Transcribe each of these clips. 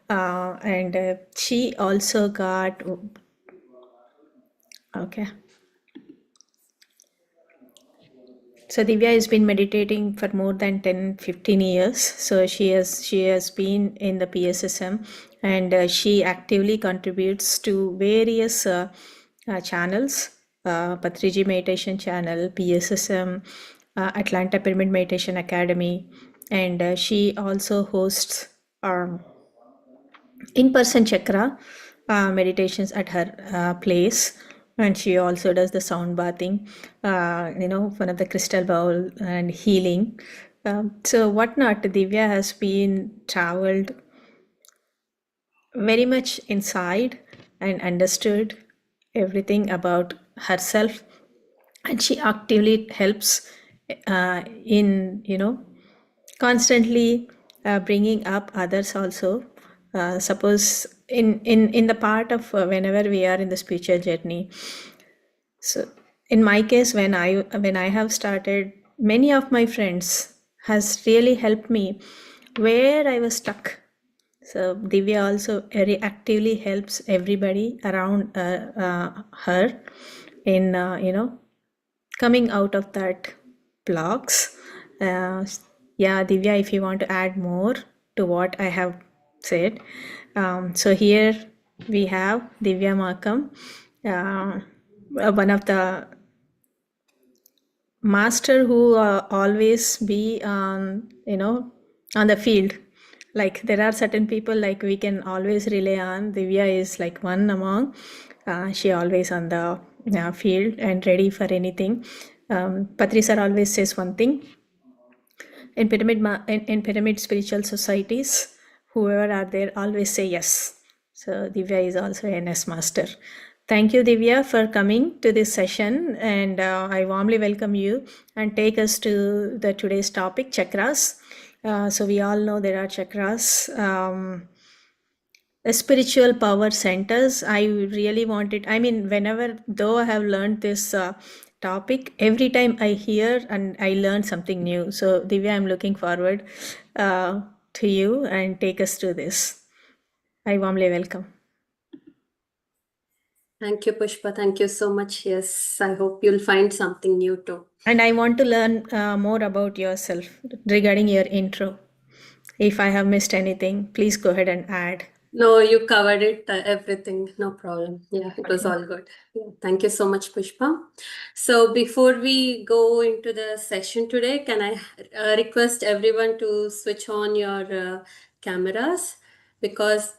and she also got, okay. So Divya has been meditating for more than 10-15 years. So she has been in the PSSM, and she actively contributes to various channels, Patriji Meditation Channel, PSSM, Atlanta Pyramid Meditation Academy, and she also hosts in-person chakra meditations at her place, and she also does the sound bathing, one of the crystal bowl and healing. So whatnot, Divya has been traveled very much inside and understood everything about herself, and she actively helps in constantly bringing up others also. Suppose in the part of whenever we are in the spiritual journey. So in my case, when I have started, many of my friends has really helped me where I was stuck. So Divya also very actively helps everybody around her in coming out of that blocks. Uh, yeah, Divya, if you want to add more to what I have said. So here we have Divya Makam, one of the master who always be on the field. Like there are certain people like we can always rely on. Divya is like one among. She always on the field and ready for anything. Patri sir always says one thing. In pyramid spiritual societies, whoever are there always say yes. So Divya is also a NS master. Thank you, Divya, for coming to this session, and I warmly welcome you and take us to the today's topic, chakras. So we all know there are chakras. Spiritual power centers. I really wanted, I mean, whenever though I have learned this topic, every time I hear and I learn something new. So Divya, I'm looking forward to you and take us through this. I warmly welcome. Thank you, Pushpa. Thank you so much. Yes, I hope you'll find something new too. And I want to learn more about yourself regarding your intro. If I have missed anything, please go ahead and add. No, you covered it, everything. No problem. Yeah, it was all good. Yeah, thank you so much, Pushpa. So before we go into the session today, can I request everyone to switch on your cameras? Because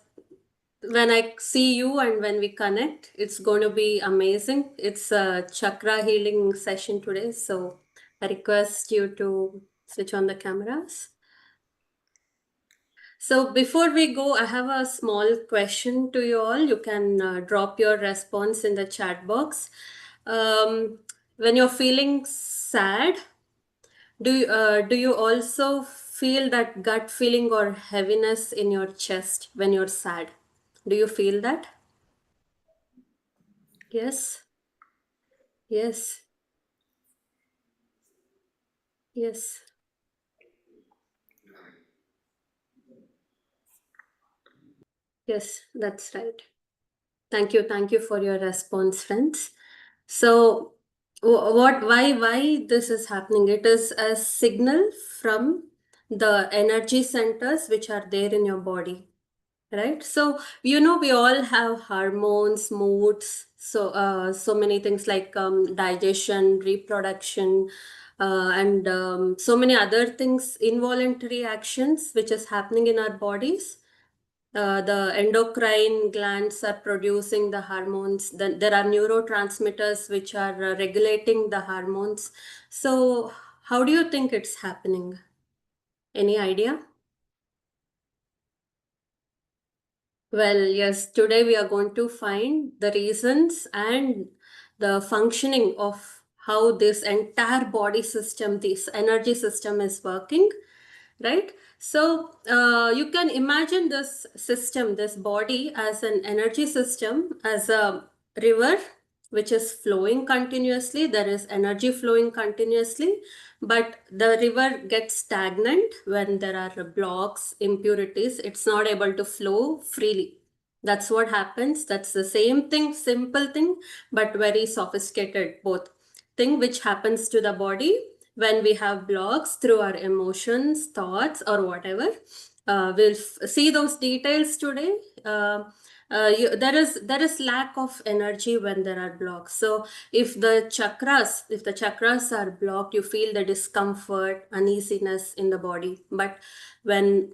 when I see you and when we connect, it's going to be amazing. It's a chakra healing session today. So I request you to switch on the cameras. So before we go, I have a small question to you all. You can drop your response in the chat box. When you're feeling sad, do you also feel that gut feeling or heaviness in your chest when you're sad? Do you feel that? Yes. Yes. Yes. Yes, that's right. Thank you. Thank you for your response, friends. So, why this is happening? It is a signal from the energy centers which are there in your body, right? So, we all have hormones, moods, so many things like digestion, reproduction, and so many other things, involuntary actions which is happening in our bodies. The endocrine glands are producing the hormones. Then there are neurotransmitters which are regulating the hormones. So, how do you think it's happening? Any idea? Well, yes, today we are going to find the reasons and the functioning of how this entire body system, this energy system is working, right? So you can imagine this system, this body as an energy system, as a river which is flowing continuously. There is energy flowing continuously, but the river gets stagnant when there are blocks, impurities. It's not able to flow freely. That's what happens. That's the same thing, simple thing, but very sophisticated both thing, which happens to the body when we have blocks through our emotions, thoughts, or whatever. We'll see those details today. There is lack of energy when there are blocks. So if the chakras are blocked, you feel the discomfort, uneasiness in the body. But when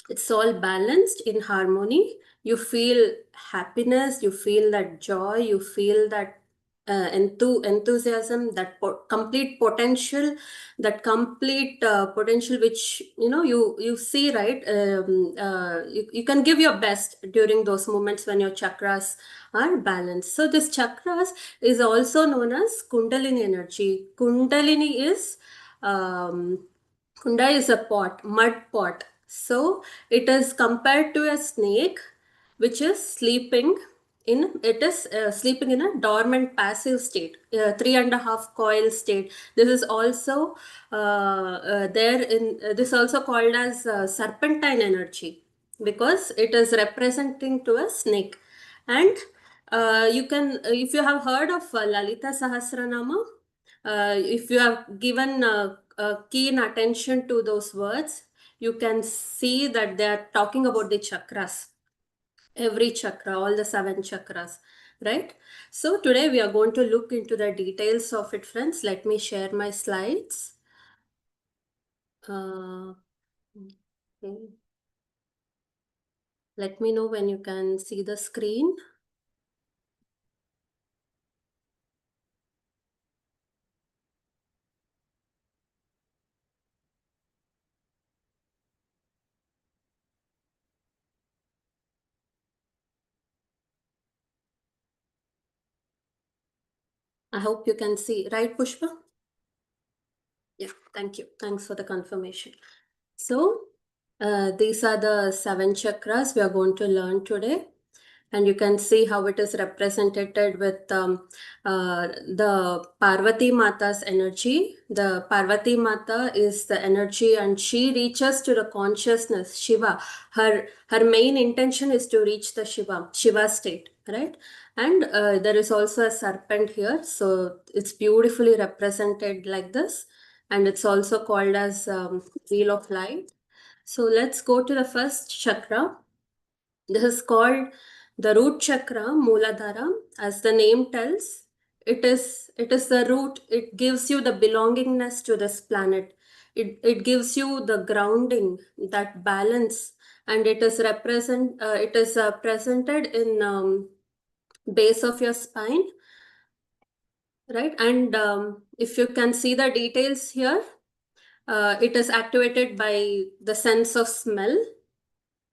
it's all balanced in harmony, you feel happiness, you feel that joy, you feel that enthusiasm, that complete potential, that complete potential, which you see, right? You can give your best during those moments when your chakras are balanced. So this chakras is also known as kundalini energy. Kunda is a pot, mud pot. So it is compared to a snake, which is sleeping in a dormant passive state, 3.5 coil state. This is also this also called as serpentine energy, because it is representing to a snake. And you can, if you have heard of Lalita Sahasranama, if you have given keen attention to those words, you can see that they are talking about the chakras, every chakra, all the 7 chakras, right? So today we are going to look into the details of it, friends. Let me share my slides. Okay. Let me know when you can see the screen. I hope you can see, right, Pushpa? Yeah, thank you. Thanks for the confirmation. So, these are the 7 chakras we are going to learn today. And you can see how it is represented with the Parvati Mata's energy. The Parvati Mata is the energy, and she reaches to the consciousness, Shiva. Her main intention is to reach the Shiva state, right? And there is also a serpent here, so it's beautifully represented like this. And it's also called as wheel of light. So let's go to the first chakra. This is called the root chakra, Mooladhara. As the name tells, it is the root. It gives you the belongingness to this planet. It gives you the grounding, that balance, and it is presented in base of your spine, right? And if you can see the details here, it is activated by the sense of smell,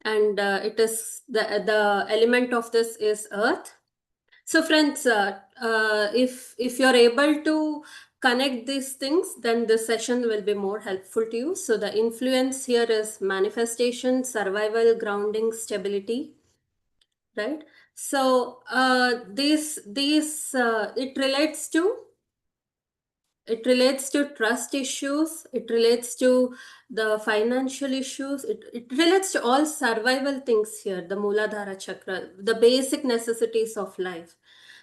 and it is the element of this is earth. So friends, if you're able to connect these things, then this session will be more helpful to you. So the influence here is manifestation, survival, grounding, stability, right? So these it relates to trust issues, it relates to the financial issues, it relates to all survival things here, the Mooladhara chakra, the basic necessities of life.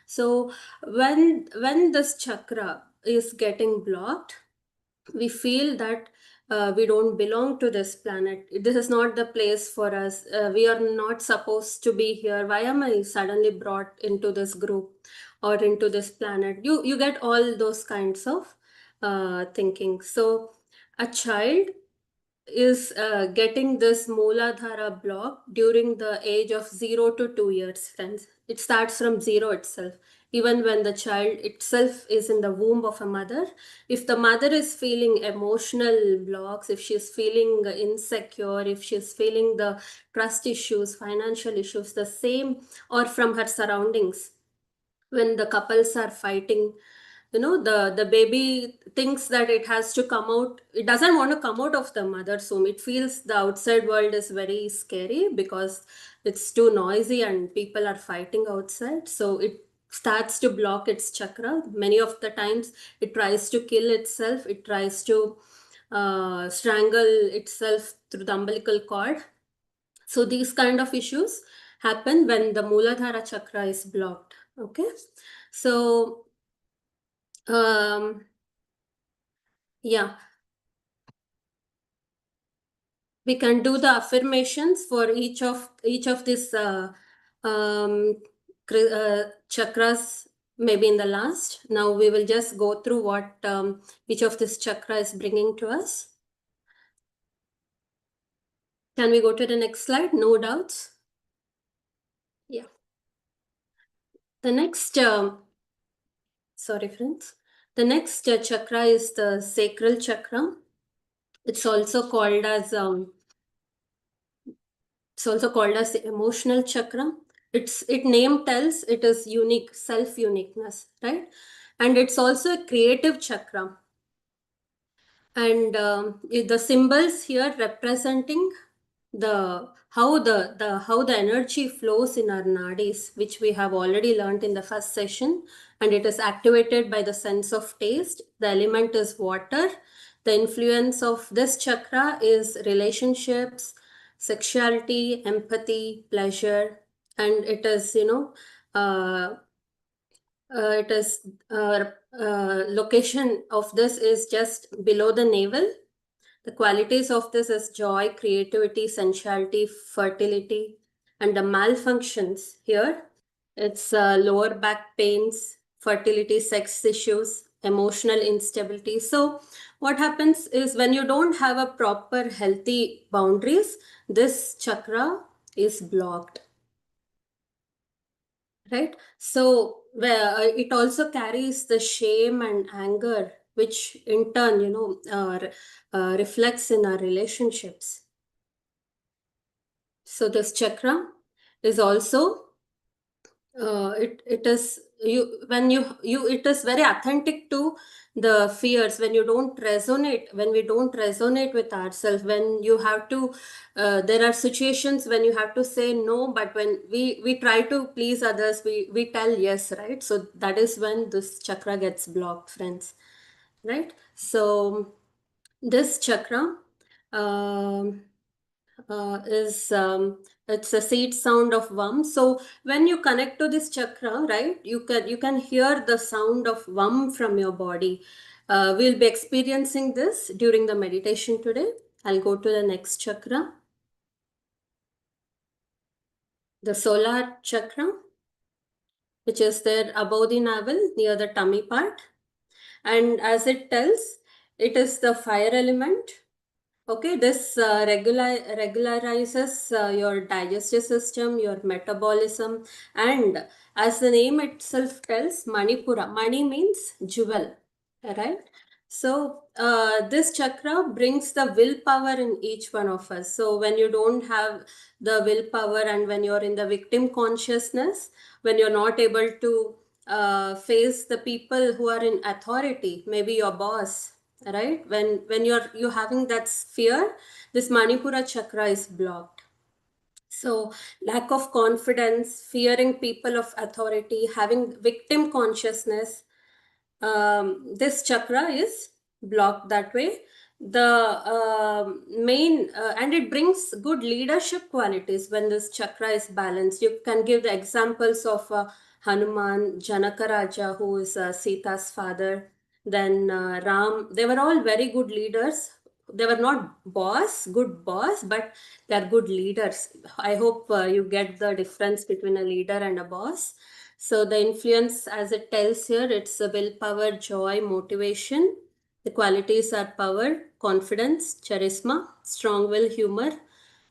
So when this chakra is getting blocked, we feel that we don't belong to this planet. This is not the place for us. We are not supposed to be here. Why am I suddenly brought into this group or into this planet? You get all those kinds of thinking. So a child is getting this Mooladhara block during the age of 0 to 2 years, friends. It starts from zero itself. Even when the child itself is in the womb of a mother, if the mother is feeling emotional blocks, if she's feeling insecure, if she's feeling the trust issues, financial issues, the same, or from her surroundings, when the couples are fighting, the baby thinks that it has to come out. It doesn't want to come out of the mother's womb. It feels the outside world is very scary because it's too noisy and people are fighting outside. So starts to block its chakra. Many of the times it tries to kill itself, it tries to strangle itself through the umbilical cord. So these kind of issues happen when the Muladhara chakra is blocked. Okay, so yeah, we can do the affirmations for each of these um, chakras maybe in the last. Now we will just go through what each of this chakra is bringing to us. Can we go to the next slide? No doubts. Yeah. The next, sorry friends, the next chakra is the sacral chakra. It's also called as the emotional chakra. It name tells it is unique, self uniqueness, right? And it's also a creative chakra. And the symbols here representing the energy flows in our nadis, which we have already learned in the first session, and it is activated by the sense of taste. The element is water. The influence of this chakra is relationships, sexuality, empathy, pleasure, and it is, uh, it is location of this is just below the navel. The qualities of this is joy, creativity, sensuality, fertility, and the malfunctions here. It's lower back pains, fertility, sex issues, emotional instability. So, what happens is when you don't have a proper healthy boundaries, this chakra is blocked, right? So, where it also carries the shame and anger, which in turn, reflects in our relationships. So this chakra is also it is you when you it is very authentic to the fears when we don't resonate with ourselves, when you have to there are situations when you have to say no, but when we try to please others, we tell yes, right? So that is when this chakra gets blocked, friends, right? So this chakra um, is it's a seed sound of vam. So when you connect to this chakra, right, you can hear the sound of vam from your body. We'll be experiencing this during the meditation today. I'll go to the next chakra, the solar chakra, which is there above the navel near the tummy part. And as it tells, it is the fire element. Okay, this regularizes your digestive system, your metabolism, and as the name itself tells, Manipura. Mani means jewel, right? So this chakra brings the willpower in each one of us. So when you don't have the willpower and when you're in the victim consciousness, when you're not able to face the people who are in authority, maybe your boss, right? When you're having that fear, this Manipura chakra is blocked. So lack of confidence, fearing people of authority, having victim consciousness, this chakra is blocked that way. The main and it brings good leadership qualities when this chakra is balanced. You can give the examples of Hanuman, Janaka Raja, who is Sita's father, then Ram. They were all very good leaders. They were not good boss, but they are good leaders. I hope you get the difference between a leader and a boss. So the influence, as it tells here, it's a willpower, joy, motivation. The qualities are power, confidence, charisma, strong will, humor,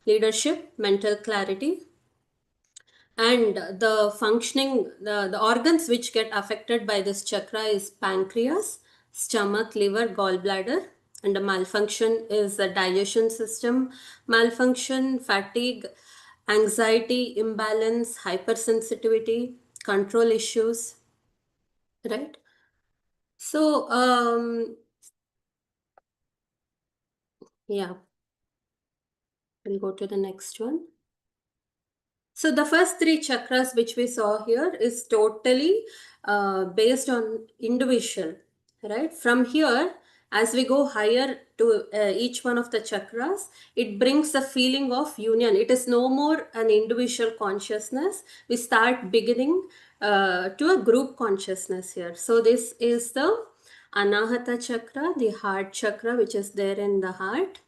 leadership, mental clarity. And the functioning, the organs which get affected by this chakra is pancreas, stomach, liver, gallbladder. And the malfunction is the digestion system, malfunction, fatigue, anxiety, imbalance, hypersensitivity, control issues, right? So, yeah, we'll go to the next one. So the first three chakras which we saw here is totally based on individual, right? From here, as we go higher to each one of the chakras, it brings a feeling of union. It is no more an individual consciousness. We start beginning to a group consciousness here. So this is the Anahata chakra, the heart chakra, which is there in the heart,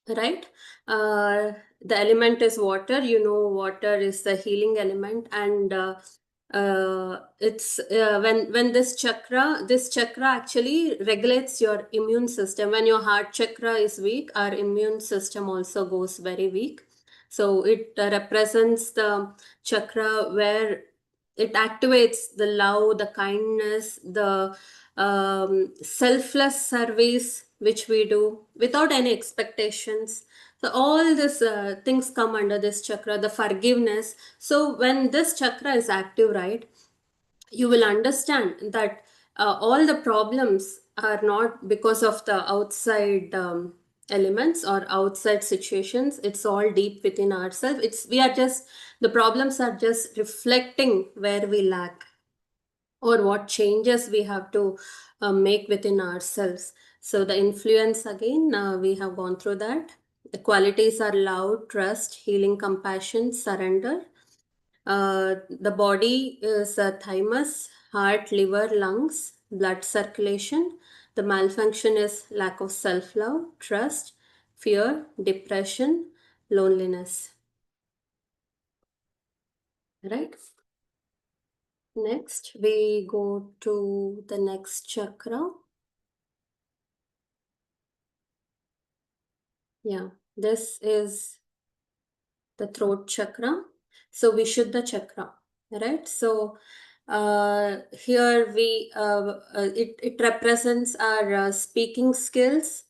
right? The element is water. You know, water is the healing element, and it's when this chakra actually regulates your immune system. When your heart chakra is weak, our immune system also goes very weak. So it represents the chakra where it activates the love, the kindness, the selfless service which we do without any expectations. So all these things come under this chakra, the forgiveness. So when this chakra is active, right, you will understand that all the problems are not because of the outside elements or outside situations. It's all deep within ourselves. It's we are just the problems are just reflecting where we lack or what changes we have to make within ourselves. So the influence again, we have gone through that. The qualities are love, trust, healing, compassion, surrender. The body is thymus, heart, liver, lungs, blood circulation. The malfunction is lack of self love, trust, fear, depression, loneliness. Right? Next, we go to the next chakra. Yeah, this is the throat chakra. So Vishuddha chakra, right? So here it represents our speaking skills,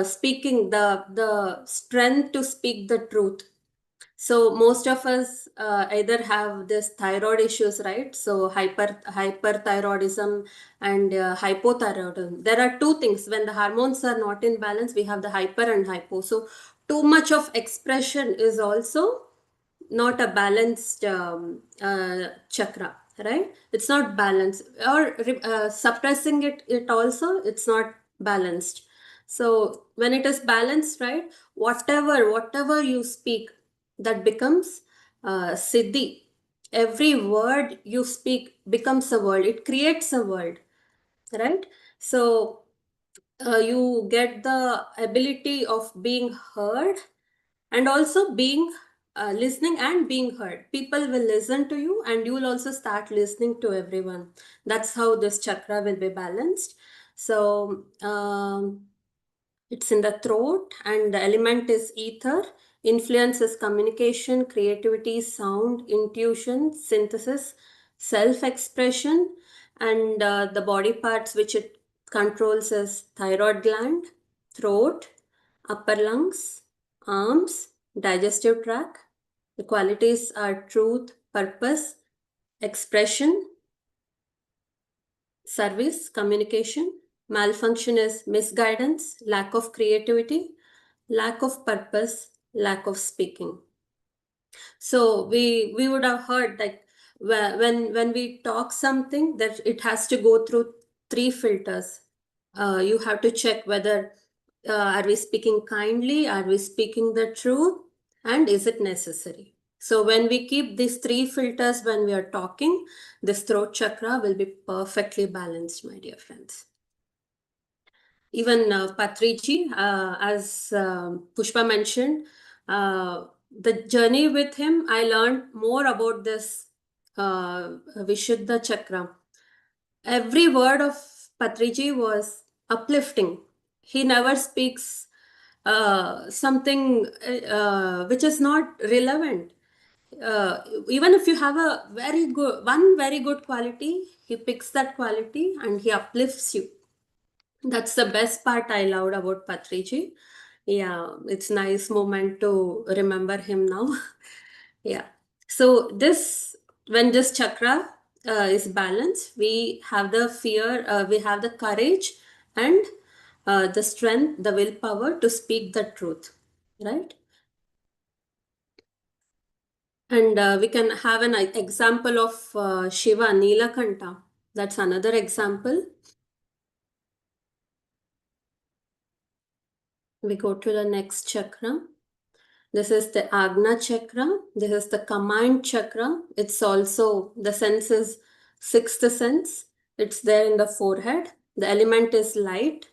speaking the strength to speak the truth. So most of us either have this thyroid issues, right? So hyperthyroidism and hypothyroidism. There are two things. When the hormones are not in balance, we have the hyper and hypo. So too much of expression is also not a balanced chakra, right? It's not balanced, or suppressing it also, it's not balanced. So when it is balanced, right, whatever you speak, that becomes siddhi. Every word you speak becomes a world, it creates a world, right? So you get the ability of being heard and also being listening and being heard. People will listen to you and you will also start listening to everyone. That's how this chakra will be balanced. So it's in the throat and the element is ether. Influence is communication, creativity, sound, intuition, synthesis, self expression, and the body parts which it controls is thyroid gland, throat, upper lungs, arms, digestive tract. The qualities are truth, purpose, expression, service, communication. Malfunction is misguidance, lack of creativity, lack of purpose, lack of speaking. So we would have heard like when we talk something that it has to go through three filters. You have to check whether are we speaking kindly, are we speaking the truth, and is it necessary. So when we keep these three filters when we are talking, this throat chakra will be perfectly balanced, my dear friends. Even Patriji, as Pushpa mentioned, the journey with him, I learned more about this Vishuddha chakra. Every word of Patriji was uplifting. He never speaks something which is not relevant. Even if you have a very good quality, he picks that quality and he uplifts you. That's the best part I loved about Patriji. Yeah, it's nice moment to remember him now. Yeah. So this when this chakra is balanced, we have the fear, we have the courage and the strength, the willpower to speak the truth, right? And we can have an example of Shiva, Nilakanta. That's another example. We go to the next chakra. This is the Agna chakra. This is the command chakra. It's also, the sense is sixth sense. It's there in the forehead. The element is light.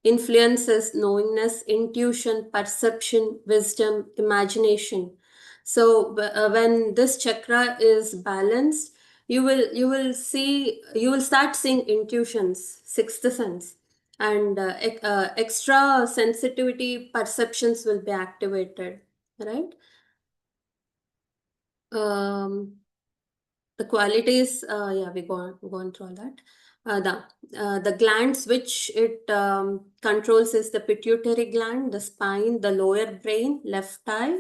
Influences knowingness, intuition, perception, wisdom, imagination. So when this chakra is balanced, you will start seeing intuitions, sixth sense, and extra sensitivity perceptions will be activated, right? Um, the qualities, yeah, we go on through all that. The glands which it controls is the pituitary gland, the spine, the lower brain, left eye,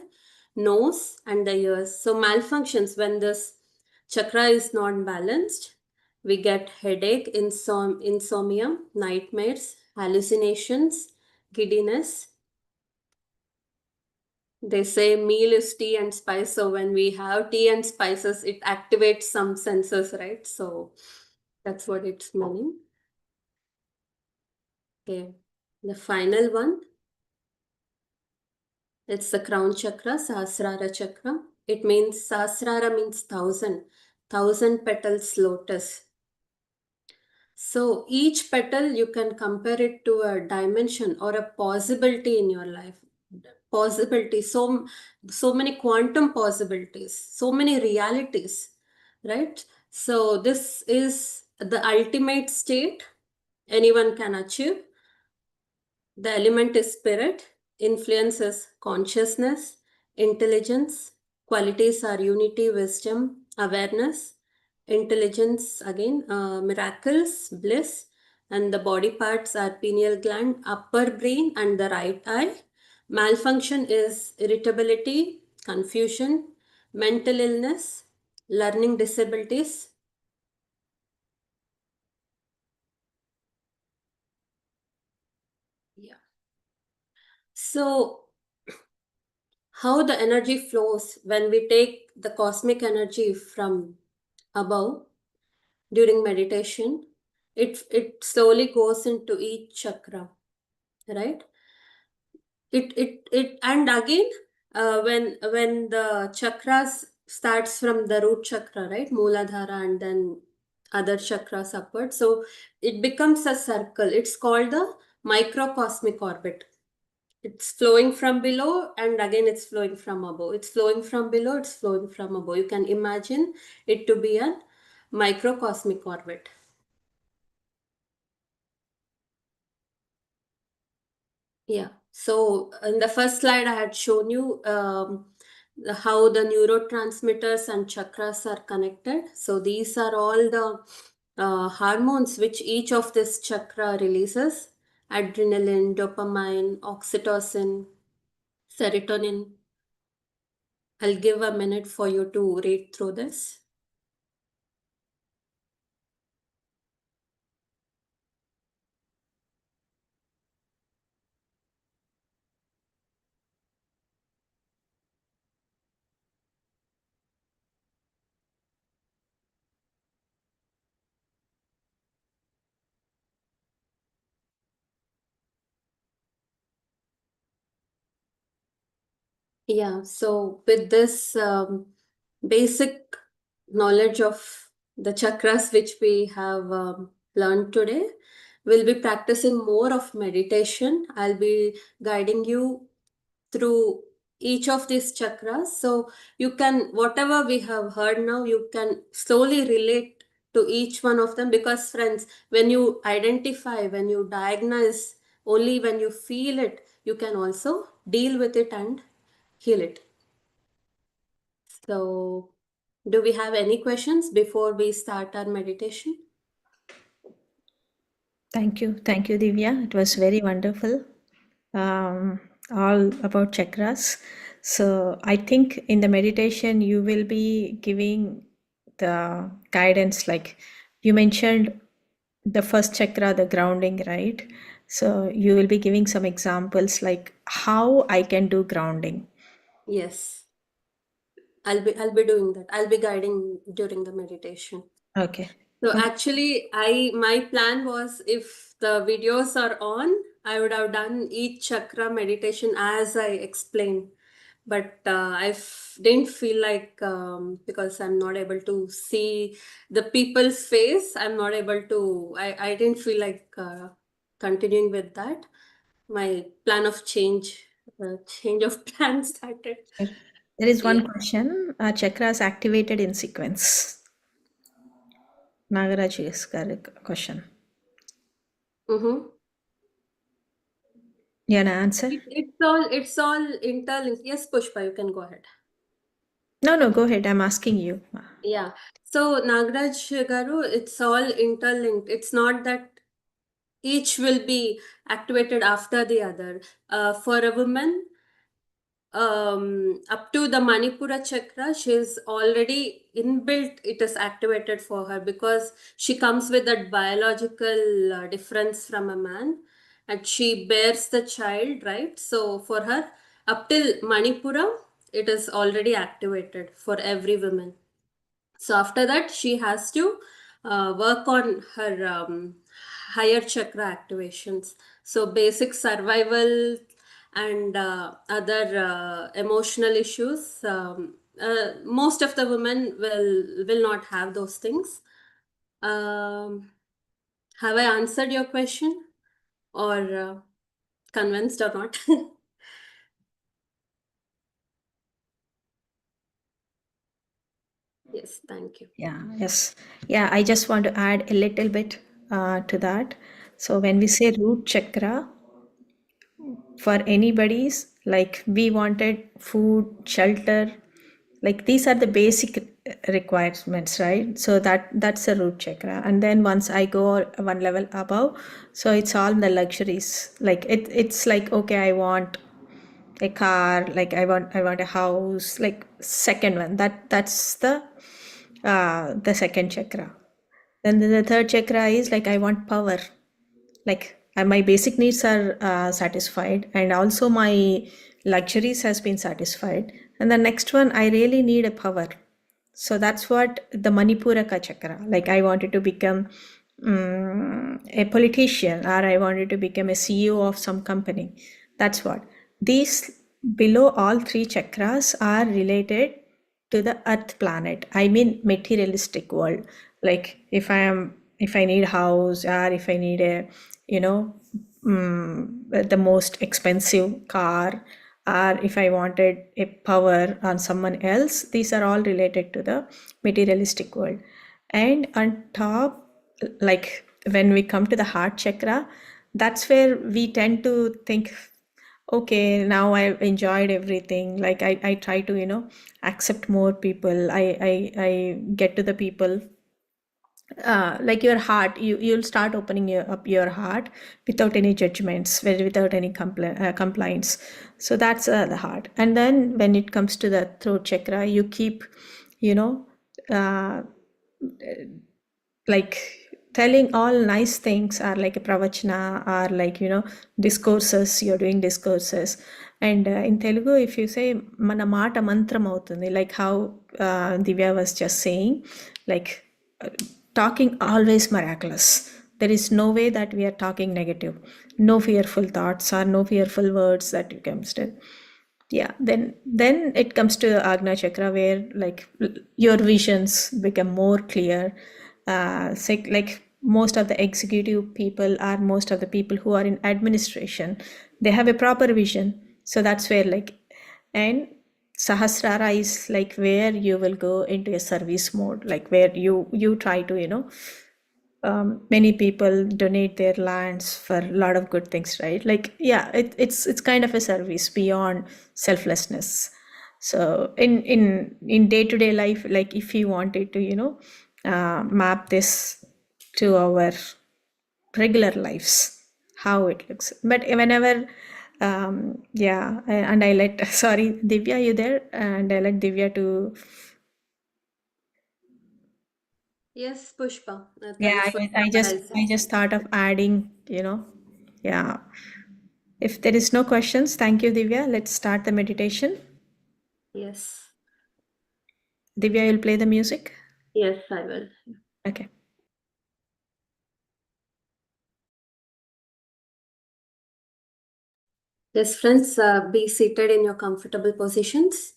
nose, and the ears. So malfunctions when this chakra is not balanced, we get headache, insomnia, nightmares, hallucinations, giddiness. They say meal is tea and spice. So when we have tea and spices, it activates some senses, right? So that's what it's meaning. Okay. The final one, it's the crown chakra, Sahasrara chakra. It means Sahasrara means thousand petals lotus. So each petal you can compare it to a dimension or a possibility in your life. Possibility, so many quantum possibilities, so many realities, right? So this is the ultimate state anyone can achieve. The element is spirit, influences consciousness, intelligence. Qualities are unity, wisdom, awareness, intelligence, again, miracles, bliss. And the body parts are pineal gland, upper brain, and the right eye. Malfunction is irritability, confusion, mental illness, learning disabilities. Yeah. So how the energy flows when we take the cosmic energy from above during meditation, it slowly goes into each chakra, right? It and again, when the chakras starts from the root chakra, right, Mooladhara, and then other chakras upward, so it becomes a circle. It's called the microcosmic orbit. It's flowing from below and again it's flowing from above. It's flowing from below, it's flowing from above. You can imagine it to be a microcosmic orbit. Yeah. So in the first slide, I had shown you how the neurotransmitters and chakras are connected. So these are all the hormones which each of this chakra releases: adrenaline, dopamine, oxytocin, serotonin. I'll give a minute for you to read through this. Yeah, so with this basic knowledge of the chakras which we have learned today, we'll be practicing more of meditation. I'll be guiding you through each of these chakras. So you can, whatever we have heard now, you can slowly relate to each one of them, because friends, when you identify, when you diagnose, only when you feel it, you can also deal with it and heal it. So, do we have any questions before we start our meditation? Thank you, Divya. It was very wonderful. All about chakras. So I think in the meditation you will be giving the guidance, like you mentioned the first chakra, the grounding, right? So you will be giving some examples like how I can do grounding. Yes. I'll be doing that. I'll be guiding during the meditation. Okay. So Okay. actually, my plan was, if the videos are on, I would have done each chakra meditation as I explained. But didn't feel like, because I'm not able to see the people's face, I'm not able to. I didn't feel like continuing with that. My plan of change of plan started. Sure. There is one Yeah. question. Chakras activated in sequence. Nagaraj is correct question. Mm-hmm. You want to answer? It's all interlinked. Yes, Pushpa, you can go ahead. No, no, go ahead. I'm asking you. Yeah. So Nagraj Garu, it's all interlinked. It's not that each will be activated after the other. For a woman, up to the Manipura chakra, she's already inbuilt, it is activated for her, because she comes with that biological difference from a man, and she bears the child, right? So for her, up till Manipura, it is already activated for every woman. So after that, she has to work on her higher chakra activations. So basic survival and other emotional issues. Most of the women will not have those things. Um, have I answered your question, or convinced or not? Yes, thank you. Yeah, yes. Yeah, I just want to add a little bit to that. So when we say root chakra, for anybody's, like we wanted food, shelter, like these are the basic requirements, right? So that's the root chakra. And then once I go one level above, so it's all the luxuries. Like it's like, okay, I want a car, like I want a house, like second one, that's the second chakra. Then the third chakra is like I want power, like my basic needs are satisfied, and also my luxuries has been satisfied. And the next one, I really need a power. So that's what the Manipuraka chakra, like I wanted to become a politician, or I wanted to become a CEO of some company. That's what these, below all three chakras, are related to the earth planet, I mean materialistic world. Like if I need house, or if I need a, you know the most expensive car, or if I wanted a power on someone else, these are all related to the materialistic world. And on top, like when we come to the heart chakra, that's where we tend to think, okay, now I've enjoyed everything, like I try to accept more people. I get to the people, like your heart, you'll start opening up your heart without any judgments, without any complaints. So that's the heart. And then when it comes to the throat chakra, you keep you know uh, like telling all nice things, are like a pravachana, or like discourses, you're doing discourses. And in Telugu, if you say mana mata mantram avutundi, like how Divya was just saying, like uh, talking always miraculous. There is no way that we are talking negative, no fearful thoughts or no fearful words that you can still. Yeah, then it comes to Agna chakra, where like your visions become more clear. Like most of the executive people, or most of the people who are in administration, they have a proper vision. So that's where, like, and Sahasrara is like where you will go into a service mode, like where you try to many people donate their lands for a lot of good things, right? Like, yeah, it's kind of a service beyond selflessness. So in day-to-day life, like if you wanted to map this to our regular lives, how it looks. But whenever yeah, and I let sorry, Divya, you there? And I let Divya to. Yes, Pushpa. Yeah, Thanks for I summarizing. just thought of adding, yeah. If there is no questions, thank you, Divya. Let's start the meditation. Yes. Divya, you'll play the music? Yes, I will. Okay. Yes, friends, be seated in your comfortable positions.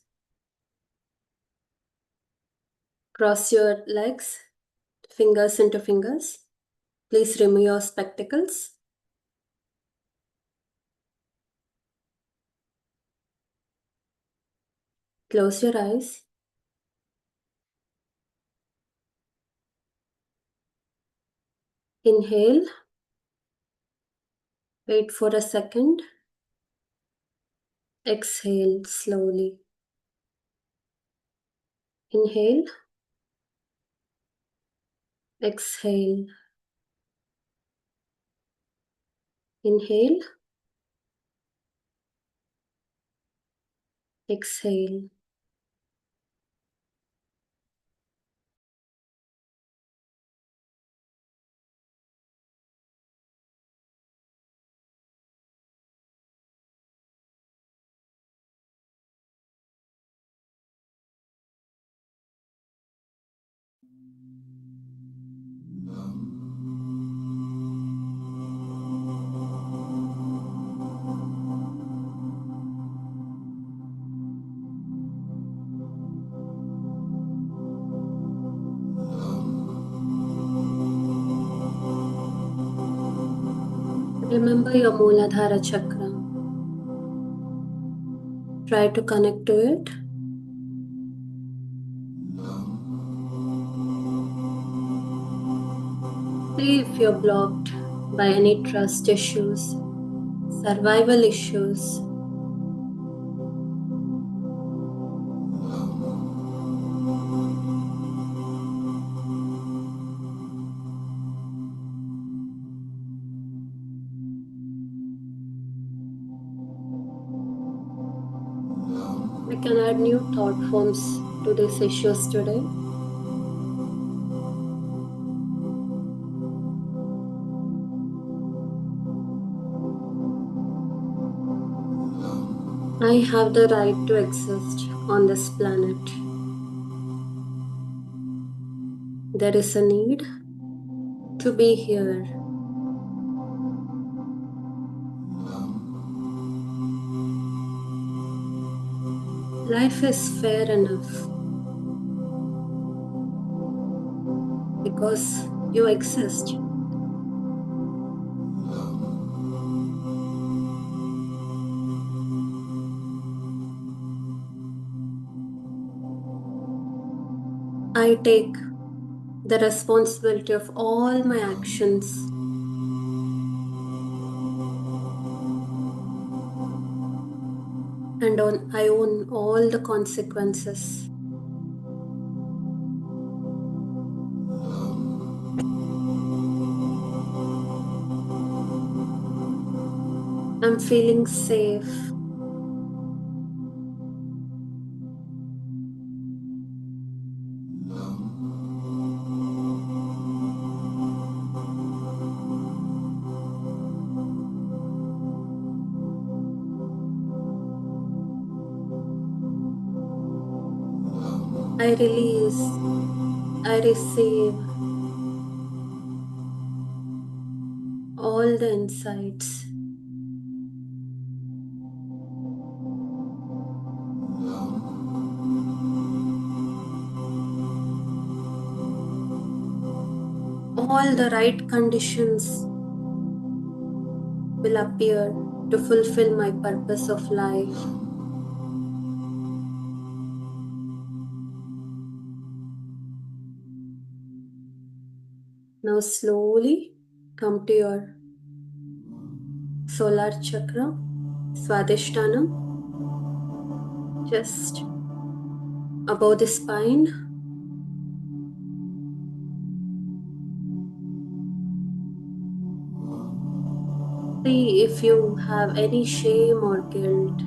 Cross your legs, fingers into fingers. Please remove your spectacles. Close your eyes. Inhale. Wait for a second. Exhale slowly. Inhale. Exhale. Inhale. Exhale. Remember your Mooladhara chakra. Try to connect to it. See if you're blocked by any trust issues, survival issues. We can add new thought forms to these issues today. I have the right to exist on this planet. There is a need to be here. Life is fair enough because you exist. I take the responsibility of all my actions. And I own all the consequences. I'm feeling safe. I release, I receive all the insights. All the right conditions will appear to fulfill my purpose of life. Now slowly come to your solar chakra, Swadhisthana, just above the spine. See if you have any shame or guilt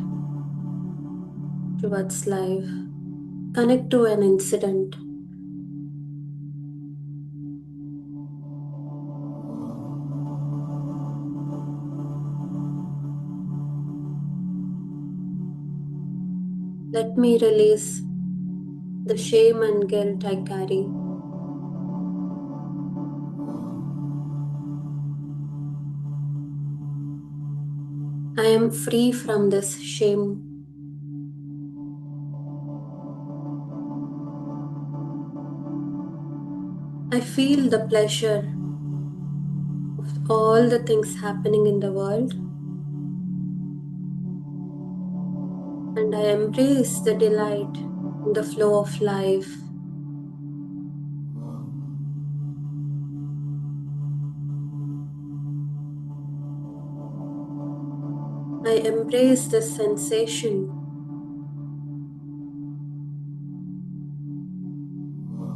towards life. Connect to an incident. Let me release the shame and guilt I carry. I am free from this shame. I feel the pleasure of all the things happening in the world, and I embrace the delight in the flow of life. I embrace the sensation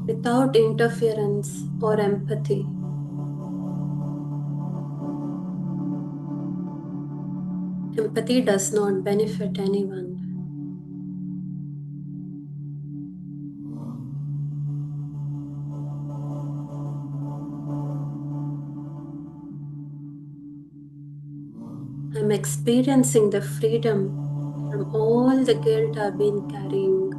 without interference or empathy. Empathy does not benefit anyone. I'm experiencing the freedom from all the guilt I've been carrying.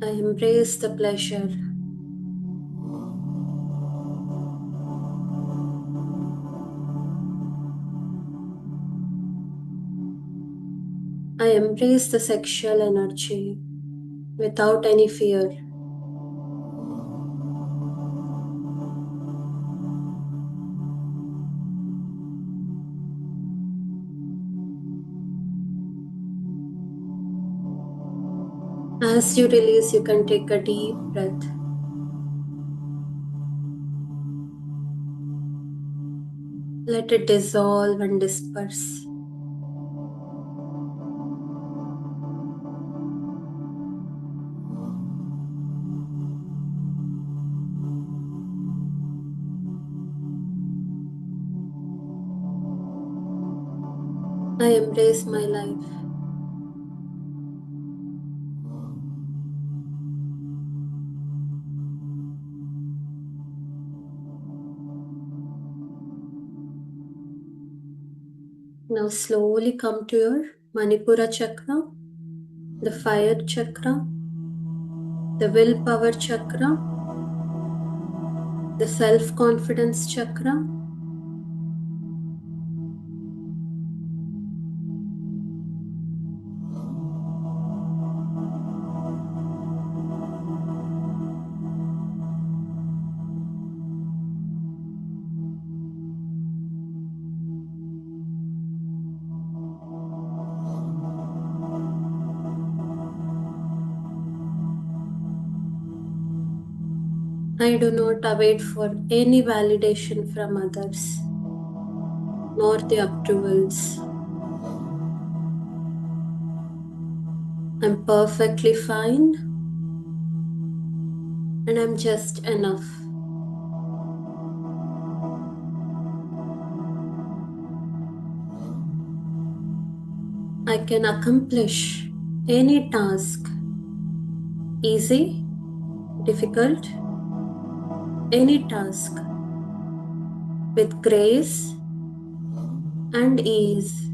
I embrace the pleasure. I embrace the sexual energy without any fear. As you release, you can take a deep breath. Let it dissolve and disperse. I embrace my life. Now slowly come to your Manipura chakra, the fire chakra, the willpower chakra, the self-confidence chakra. I do not await for any validation from others, nor the approvals. I'm perfectly fine, and I'm just enough. I can accomplish any task, easy, difficult, any task with grace and ease.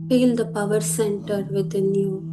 Feel the power center within you.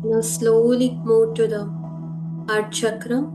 Now slowly move to the heart chakra.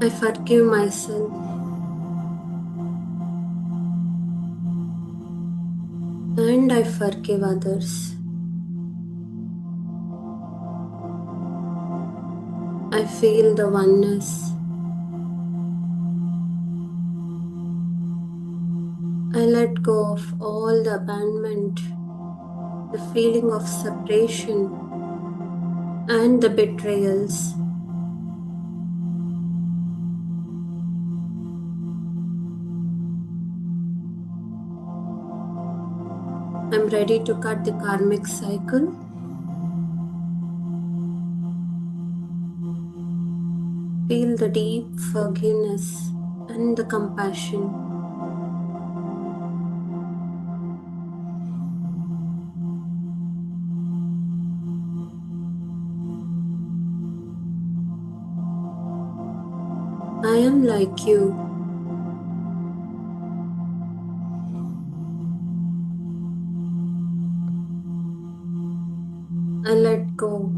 I forgive myself. And I forgive others. I feel the oneness. I let go of all the abandonment, the feeling of separation, and the betrayals. I'm ready to cut the karmic cycle. Feel the deep forgiveness and the compassion. I am like you. I let go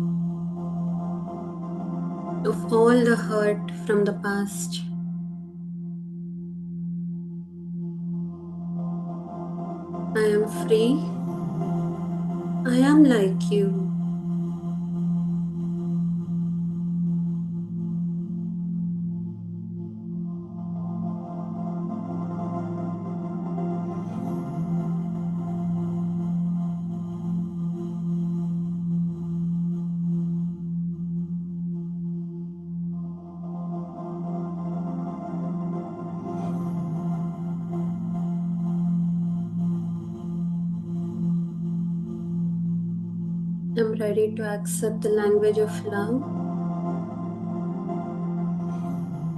of all the hurt from the past. I am free. I am like you. I'm ready to accept the language of love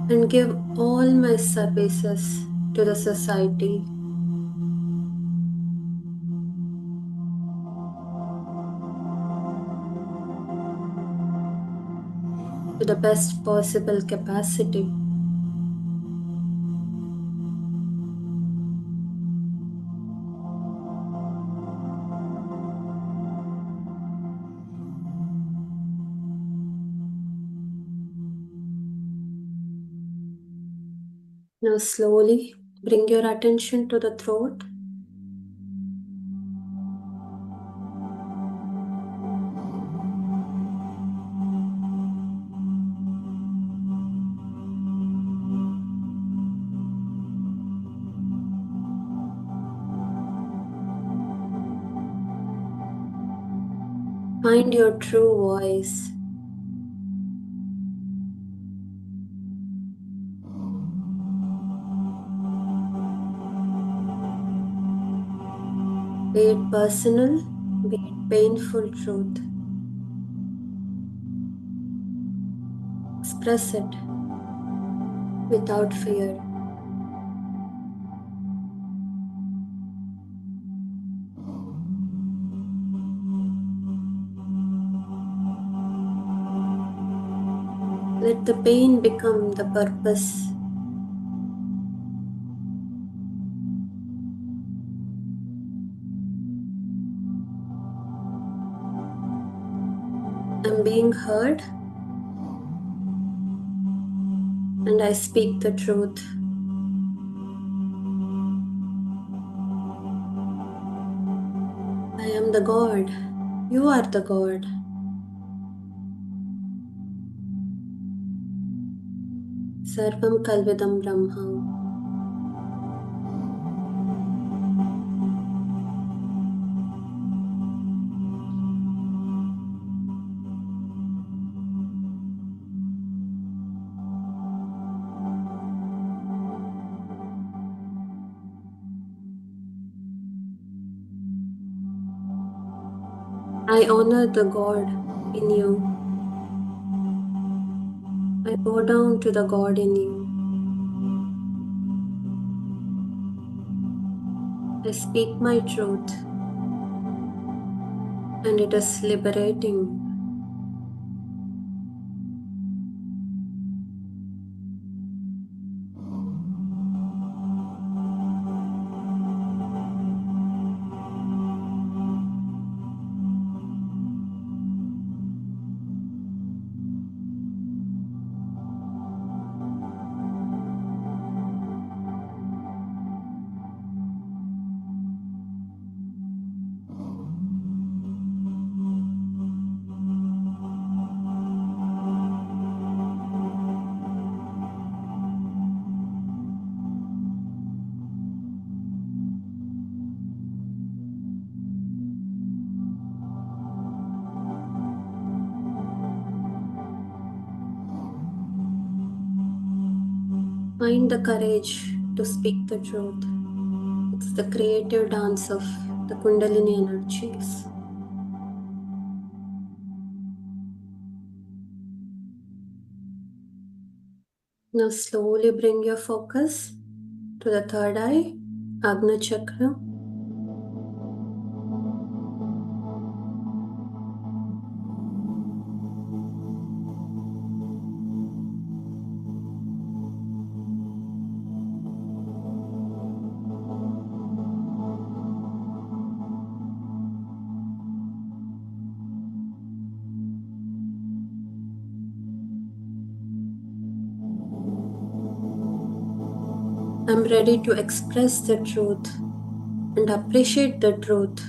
and give all my services to the society, to the best possible capacity. Now, slowly bring your attention to the throat. Find your true voice. Be it personal, be it painful truth. Express it without fear. Let the pain become the purpose. I'm being heard and I speak the truth. I am the God. You are the God. Sarvam Kalvidam Brahma. I honor the God in you. I bow down to the God in you. I speak my truth, and it is liberating. Find the courage to speak the truth. It's the creative dance of the Kundalini energies. Now slowly bring your focus to the third eye, Agna Chakra. I'm ready to express the truth and appreciate the truth.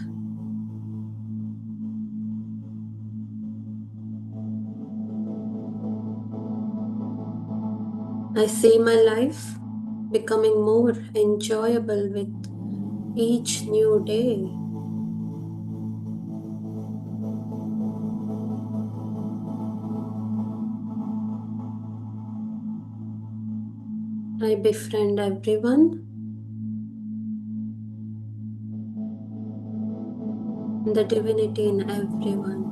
I see my life becoming more enjoyable with each new day. I befriend everyone, and the divinity in everyone.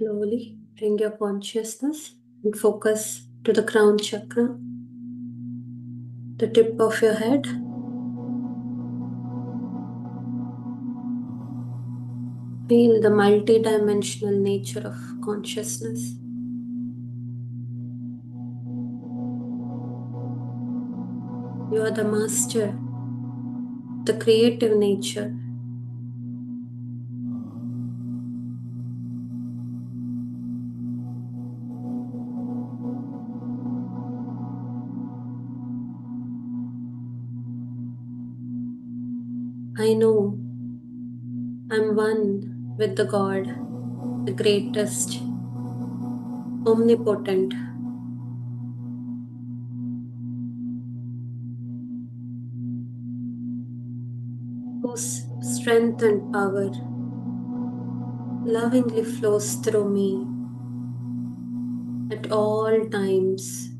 Slowly bring your consciousness and focus to the crown chakra, the tip of your head. Feel the multidimensional nature of consciousness. You are the master, the creative nature. I know I'm one with the God, the greatest, omnipotent, whose strength and power lovingly flows through me at all times.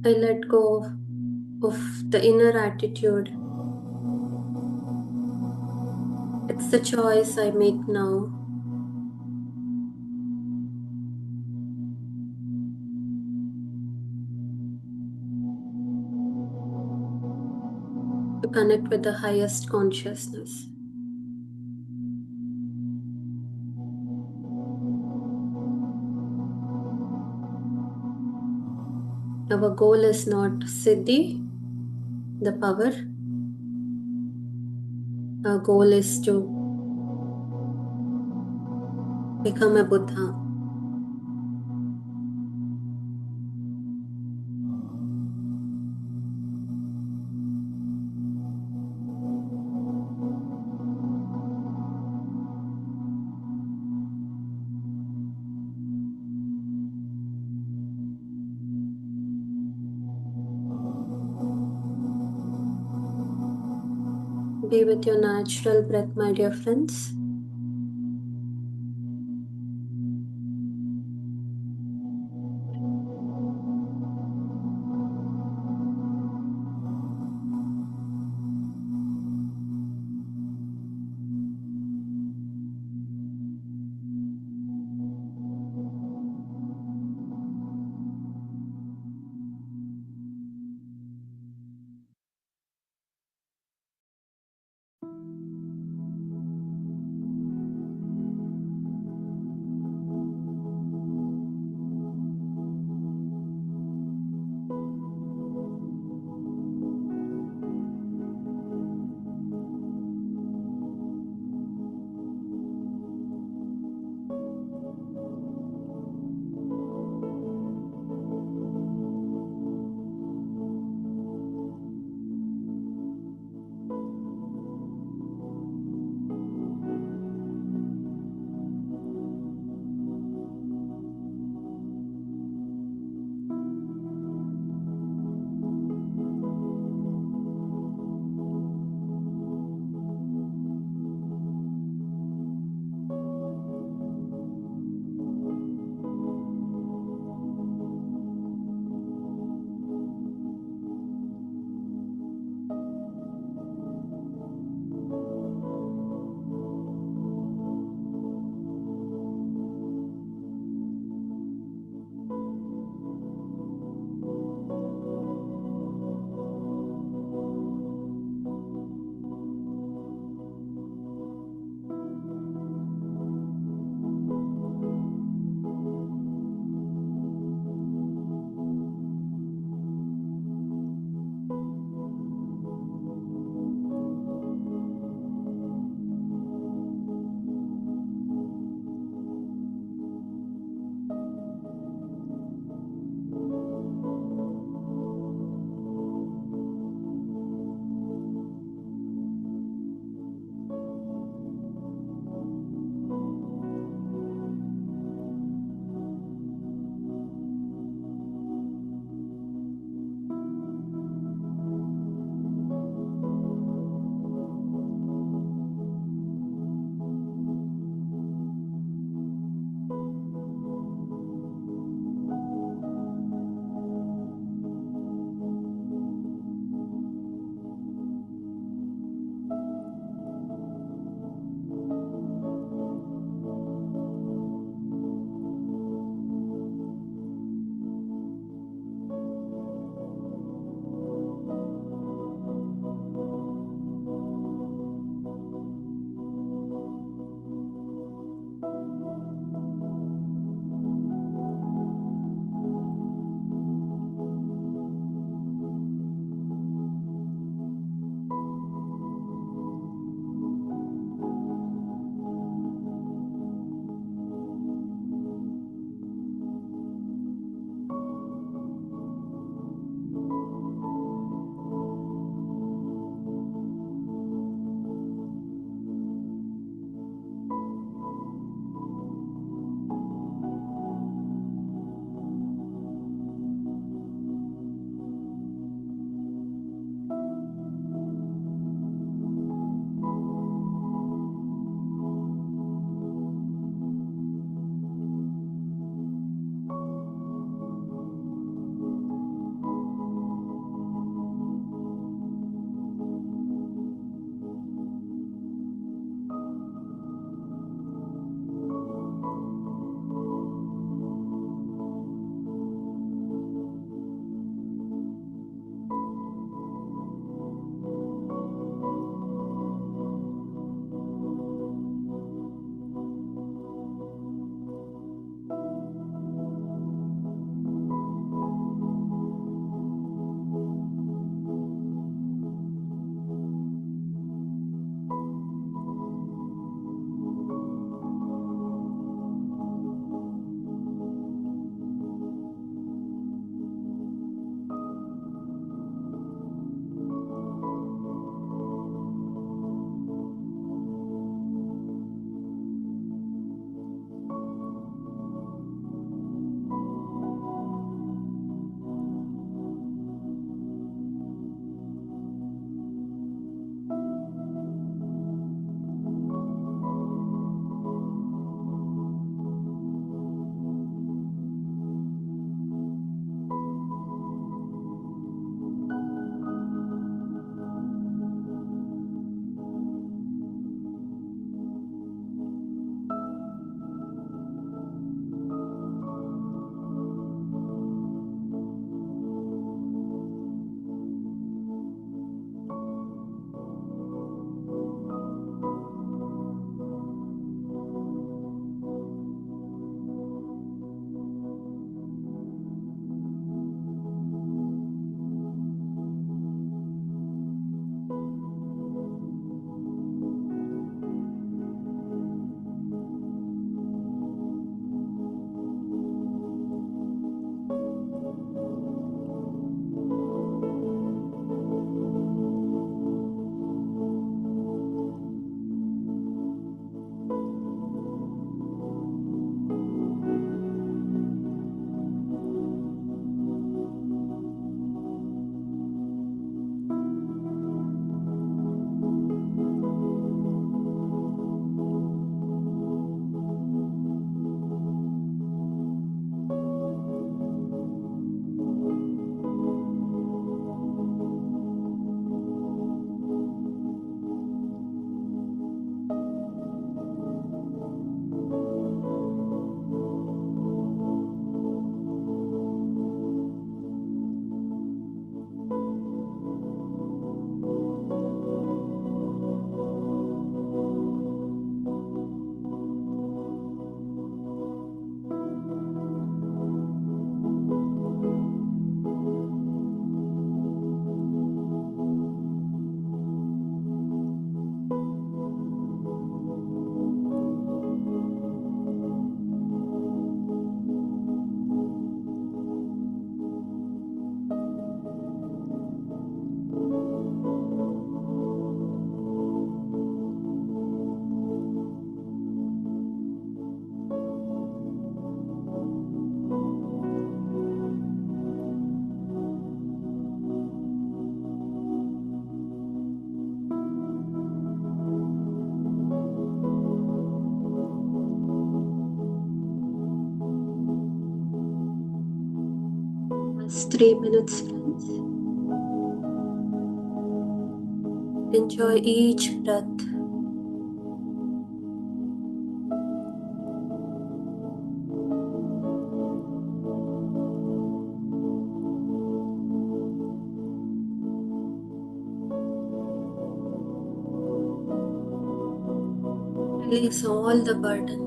I let go of the inner attitude. It's the choice I make now to connect with the highest consciousness. Our goal is not Siddhi, the power. Our goal is to become a Buddha. Be with your natural breath, my dear friends. It's 3 minutes, friends. Enjoy each breath. Release all the burden.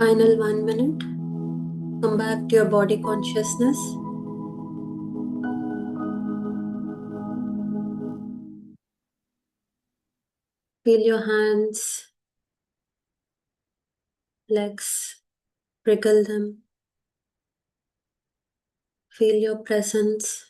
Final 1 minute. Come back to your body consciousness. Feel your hands, legs, wriggle them. Feel your presence.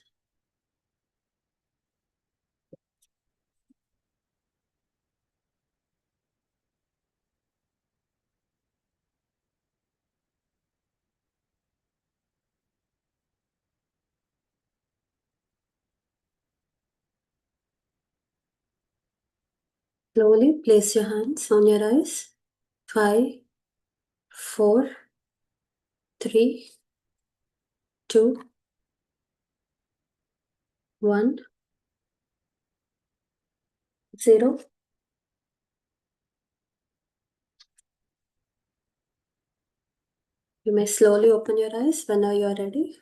Slowly place your hands on your eyes. 5, 4, 3, 2, 1, 0. You may slowly open your eyes whenever you are ready.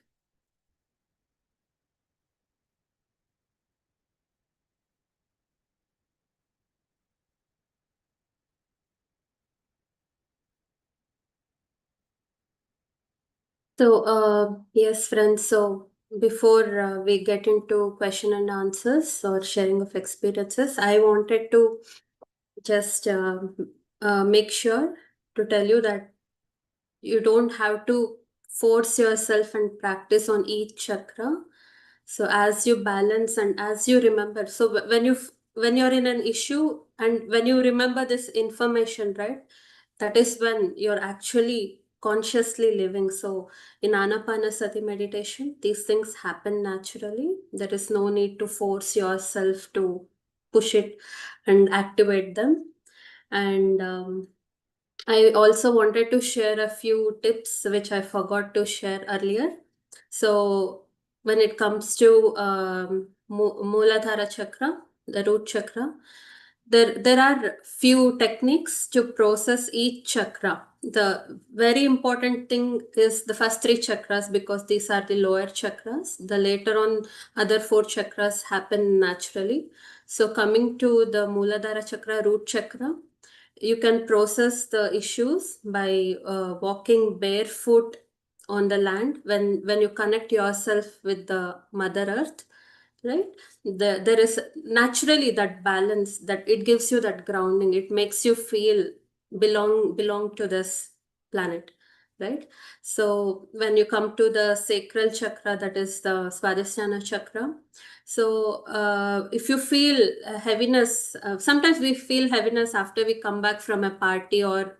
So, yes, friends. So, before we get into question and answers or sharing of experiences, I wanted to just make sure to tell you that you don't have to force yourself and practice on each chakra. So as you balance and as you remember, so when you're in an issue and when you remember this information, right, that is when you're actually consciously living. So in anapanasati meditation, these things happen naturally. There is no need to force yourself to push it and activate them. And I also wanted to share a few tips which I forgot to share earlier. So, when it comes to Muladhara chakra, the root chakra, there are few techniques to process each chakra. The very important thing is the first three chakras because these are the lower chakras. The later on other four chakras happen naturally. So, coming to the Muladhara chakra, root chakra, you can process the issues by walking barefoot on the land. When you connect yourself with the Mother Earth, right? There is naturally that balance, that it gives you that grounding. It makes you feel belong to this planet, right? So when you come to the sacral chakra, that is the Swadhisthana chakra. So if you feel heaviness, sometimes we feel heaviness after we come back from a party, or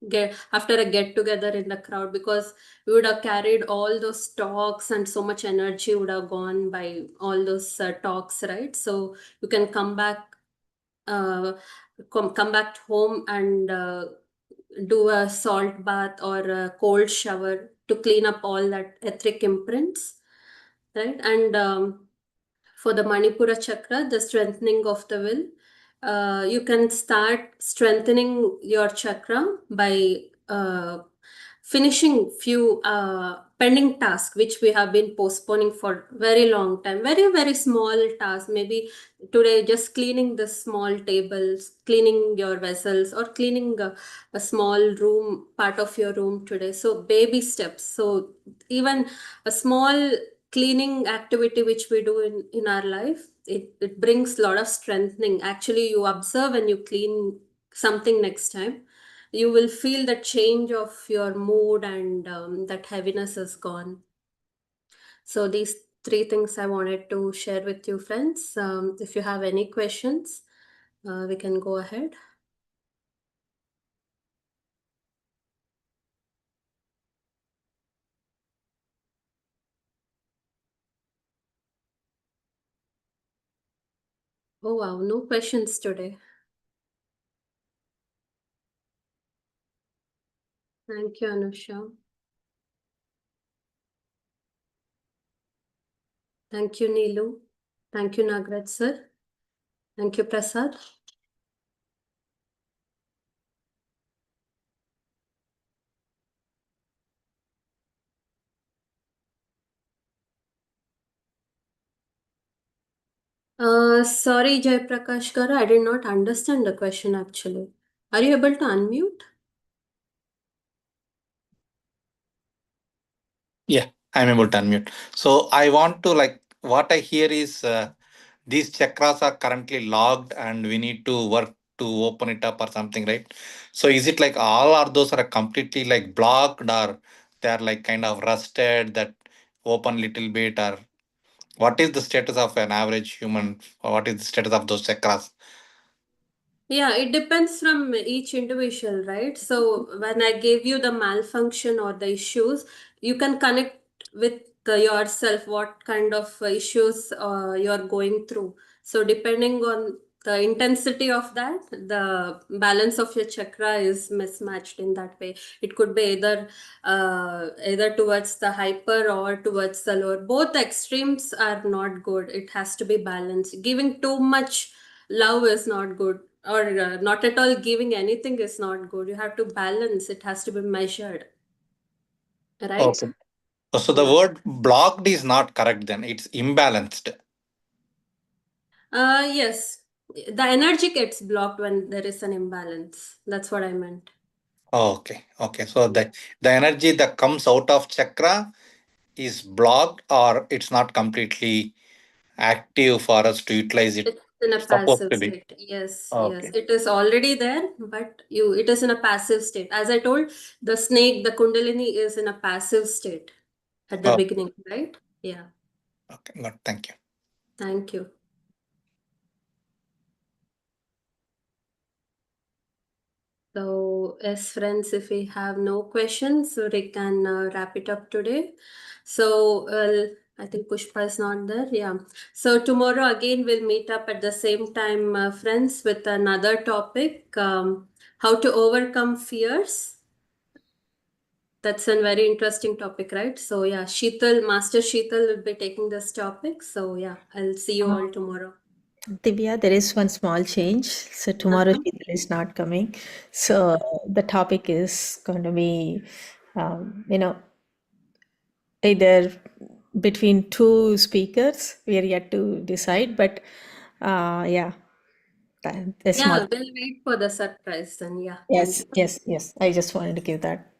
get after a get together in the crowd, because we would have carried all those talks and so much energy would have gone by all those talks, right? So you can come back, uh, come back home and do a salt bath or a cold shower to clean up all that etheric imprints, right? And for the Manipura chakra, the strengthening of the will, you can start strengthening your chakra by finishing few pending tasks which we have been postponing for very long time. Very, very small tasks. Maybe today just cleaning the small tables, cleaning your vessels, or cleaning a small room, part of your room today. So baby steps. So even a small cleaning activity which we do in our life, it brings a lot of strengthening. Actually, you observe when you clean something next time, you will feel the change of your mood, and that heaviness is gone. So these three things I wanted to share with you, friends. If you have any questions, we can go ahead. Oh wow, no questions today. Thank you, Anusha. Thank you, Neelu. Thank you, Nagraj sir. Thank you, Prasad. Sorry, Jaiprakash Garu, I did not understand the question actually. Are you able to unmute? Yeah, I'm able to unmute. So I want to like what I hear is these chakras are currently logged and we need to work to open it up or something, right? So is it like all are those are completely like blocked or they're like kind of rusted that open little bit, or what is the status of an average human, or what is the status of those chakras? Yeah, it depends from each individual, right? So when I gave you the malfunction or the issues, you can connect with yourself what kind of issues you're going through. So depending on the intensity of that, the balance of your chakra is mismatched in that way. It could be either towards the hyper or towards the lower. Both extremes are not good. It has to be balanced. Giving too much love is not good, or not at all giving anything is not good. You have to balance. It has to be measured, right? Okay. So the Yeah. word blocked is not correct then. It's imbalanced. Yes, the energy gets blocked when there is an imbalance. That's what I meant. Okay. Okay. So Yeah. the energy that comes out of chakra is blocked or it's not completely active for us to utilize it. It's in a It's supposed passive to be. state. Yes, yes. Okay. It is already there, but it is in a passive state. As I told, the snake, the Kundalini is in a passive state at the Oh, beginning, right? Yeah. okay. Good. Thank you. Thank you. So, as friends, if we have no questions, so we can wrap it up today. So, I think Pushpa is not there. Yeah. So, tomorrow again, we'll meet up at the same time, friends, with another topic, how to overcome fears. That's a very interesting topic, right? So, yeah, Master Sheetal will be taking this topic. So, yeah, I'll see you all tomorrow. Divya, there is one small change. So tomorrow Uh-huh. Sheetal is not coming. So the topic is going to be, you know, either between two speakers. We are yet to decide, but yeah. a small. Yeah, we'll wait for the surprise then. Yeah, thank Yes, you. yes, yes. I just wanted to give that.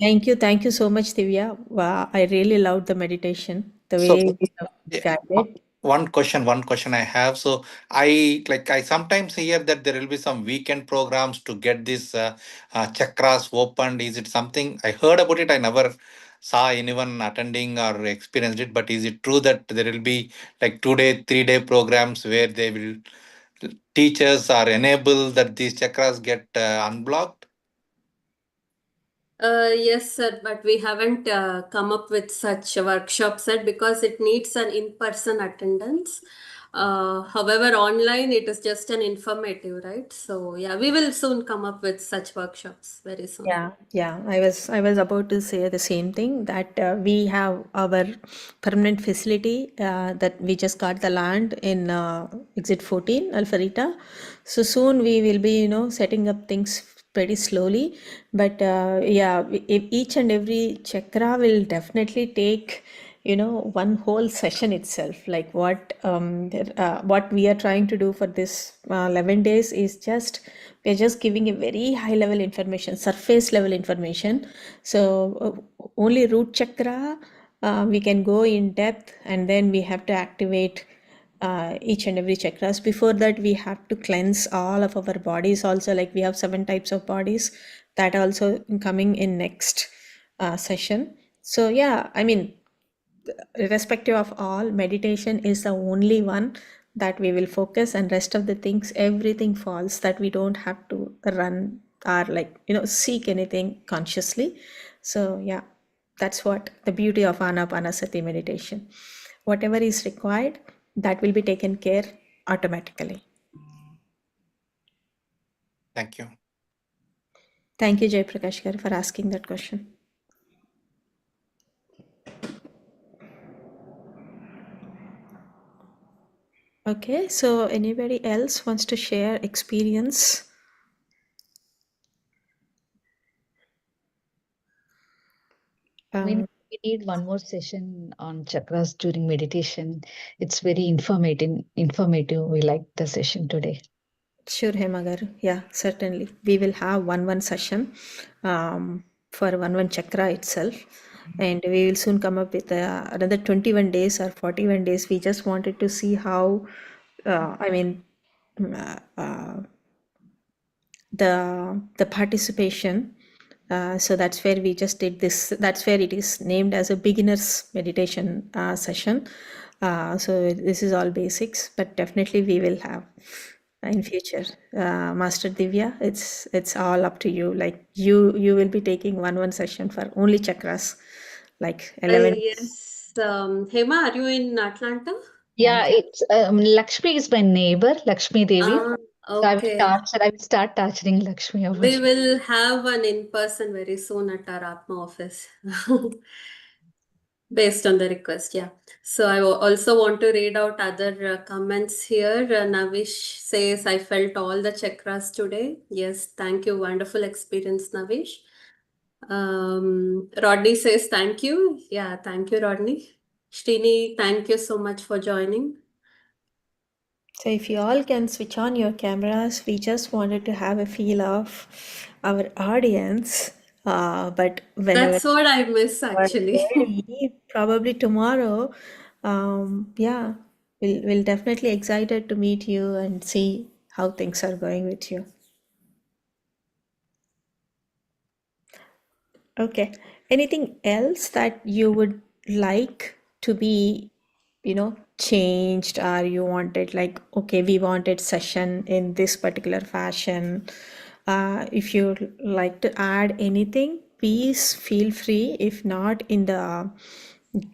Thank you so much, Divya. Wow, I really loved the meditation, the So way you have yeah, guided. one question I have. So I sometimes hear that there will be some weekend programs to get this chakras opened. Is it something I heard about it? I never saw anyone attending or experienced it. But is it true that there will be like 2 day, 3 day programs where they will teach us or enable that these chakras get unblocked? Yes, sir, but we haven't come up with such a workshop set because it needs an in-person attendance. However, online it is just an informative, right? So yeah, we will soon come up with such workshops very soon. Yeah. I was about to say the same thing that we have our permanent facility that we just got the land in Exit 14, Alpharita. So soon we will be, setting up things pretty slowly. But yeah, each and every chakra will definitely take, one whole session itself. Like what we are trying to do for this 11 days is just we're just giving a very high level information, surface level information. So only root chakra we can go in depth, and then we have to activate each and every chakras. Before that, we have to cleanse all of our bodies also. Like we have 7 types of bodies, that also coming in next session. So yeah, I mean, irrespective of all, meditation is the only one that we will focus, and rest of the things, everything falls, that we don't have to run or like seek anything consciously. So yeah, that's what the beauty of anapanasati meditation. Whatever is required, that will be taken care automatically. Thank you. Thank you, Jay Prakash Gar, for asking that question. Okay, so anybody else wants to share experience? We need one more session on chakras during meditation. It's very informative. We like the session today. Sure, Hemagar. Yeah, certainly. We will have one session for one chakra itself, and we will soon come up with another 21 days or 41 days. We just wanted to see how, I mean, the participation. So that's where we just did this. That's where it is named as a beginners meditation session. So this is all basics, but definitely we will have in future. Master Divya, it's all up to you. Like you will be taking one session for only chakras, like 11. Yes, Hema, are you in Atlanta? Yeah, it's Lakshmi is my neighbor, Lakshmi Devi. Ah, So okay. I will start torturing Lakshmi over We here. will have an in-person very soon at our Atma office. Based on the request, yeah. So I also want to read out other comments here. Navish says, I felt all the chakras today. Yes, thank you. Wonderful experience, Navish. Rodney says, thank you. Yeah, thank you, Rodney. Srini, thank you so much for joining. So if you all can switch on your cameras, we just wanted to have a feel of our audience. But whenever That's what I miss you are actually. ready, probably tomorrow, yeah, we'll definitely excited to meet you and see how things are going with you. Okay. Anything else that you would like to be, changed, or you wanted like, okay, we wanted session in this particular fashion. If you'd like to add anything, please feel free. If not in the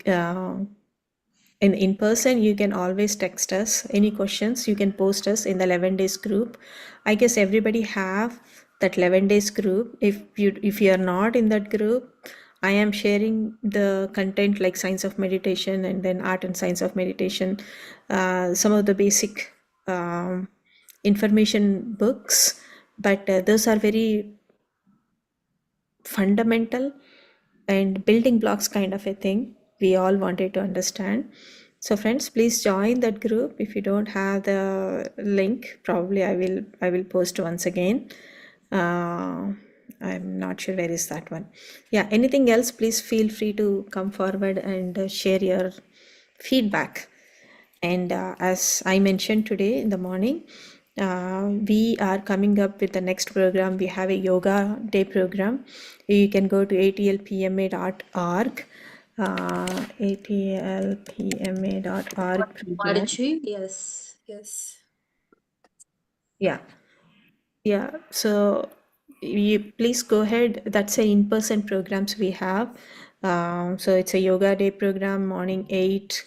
uh, in person, you can always text us any questions. You can post us in the 11 days group. I guess everybody have that 11 days group. If you are not in that group, I am sharing the content like science of meditation, and then art and science of meditation, some of the basic information books, but those are very fundamental and building blocks kind of a thing we all wanted to understand. So friends, please join that group. If you don't have the link, probably I will post once again. I'm not sure where is that one. Yeah, anything else, please feel free to come forward and share your feedback. And as I mentioned today in the morning, we are coming up with the next program. We have a yoga day program. You can go to atlpma.org, atlpma.org program. Patriji, yes, yes. Yeah. Yeah, so you please go ahead. That's a in-person programs we have. So it's a yoga day program, morning 8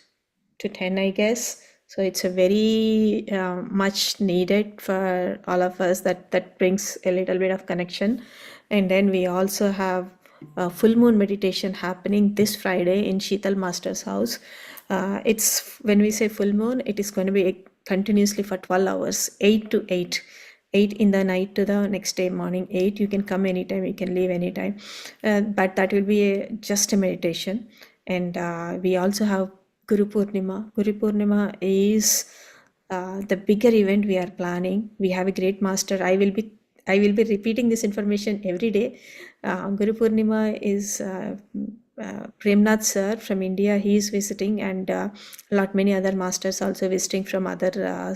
to 10, I guess. So it's a very much needed for all of us. That brings a little bit of connection. And then we also have a full moon meditation happening this Friday in Sheetal Master's house. It's when we say full moon, it is going to be continuously for 12 hours, 8 to 8. 8 in the night to the next day morning 8. You can come anytime, you can leave anytime, but that will be just a meditation. And we also have Guru Purnima is the bigger event we are planning. We have a great master. I will be repeating this information every day. Guru Purnima is Premnath sir from India. He is visiting, and lot many other masters also visiting from other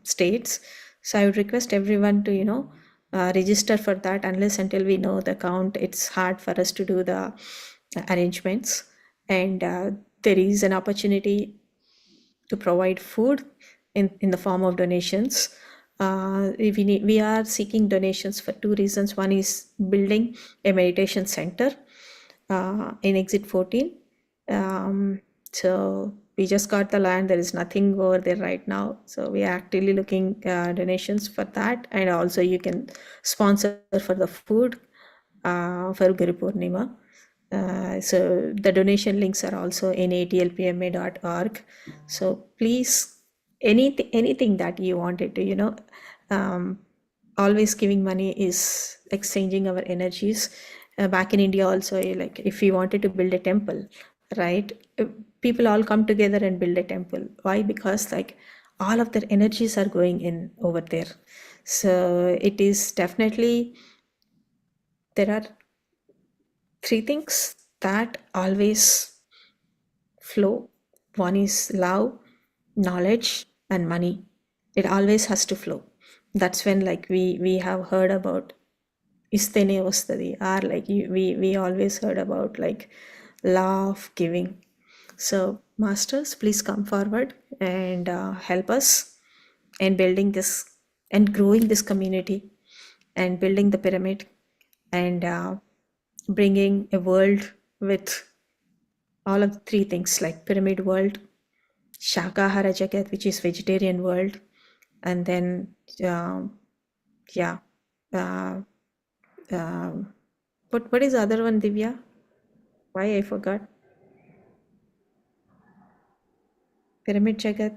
states. So I would request everyone to register for that. Unless until we know the count, it's hard for us to do the arrangements. And there is an opportunity to provide food in the form of donations. We are seeking donations for two reasons. One is building a meditation center in exit 14. So we just got the land. There is nothing over there right now. So we are actively looking donations for that. And also you can sponsor for the food for Guru Purnima. So the donation links are also in atlpma.org. So please, anything that you wanted to, always giving money is exchanging our energies. Back in India also, like if we wanted to build a temple, right? People all come together and build a temple. Why? Because like all of their energies are going in over there. So it is definitely, there are three things that always flow. One is love, knowledge, and money. It always has to flow. That's when like we have heard about istene ostadi, or like we always heard about like law of giving. So masters, please come forward and help us in building this and growing this community and building the pyramid and bringing a world with all of the three things, like pyramid world, Shakahara Jagat, which is vegetarian world, and then yeah, what is the other one, Divya? Why I forgot? Pyramid Jagat,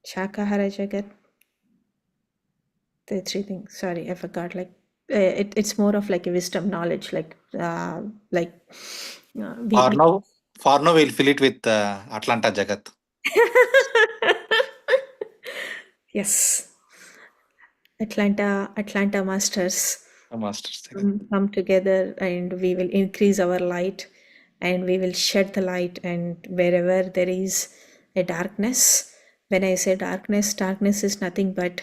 Shakahara Jagat, the three things. Sorry, I forgot. Like it's more of like a wisdom knowledge, like For now, we'll fill it with Atlanta Jagat. yes, Atlanta Masters Masters Jagat. come together, and we will increase our light, and we will shed the light. And wherever there is a darkness, when I say darkness is nothing but